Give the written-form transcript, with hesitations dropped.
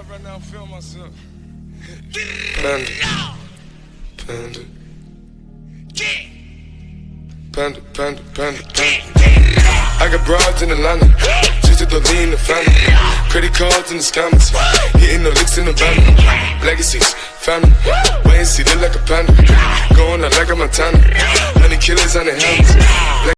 Right now, I feel myself. Panda, panda, panda, panda, panda, panda. I got broads in Atlanta, just to the lean the family. Credit cards in the scammers, hitting the licks in the van. Legacies, family, wait and see, look like a panda. Going out like a Montana, honey killers on the helmets.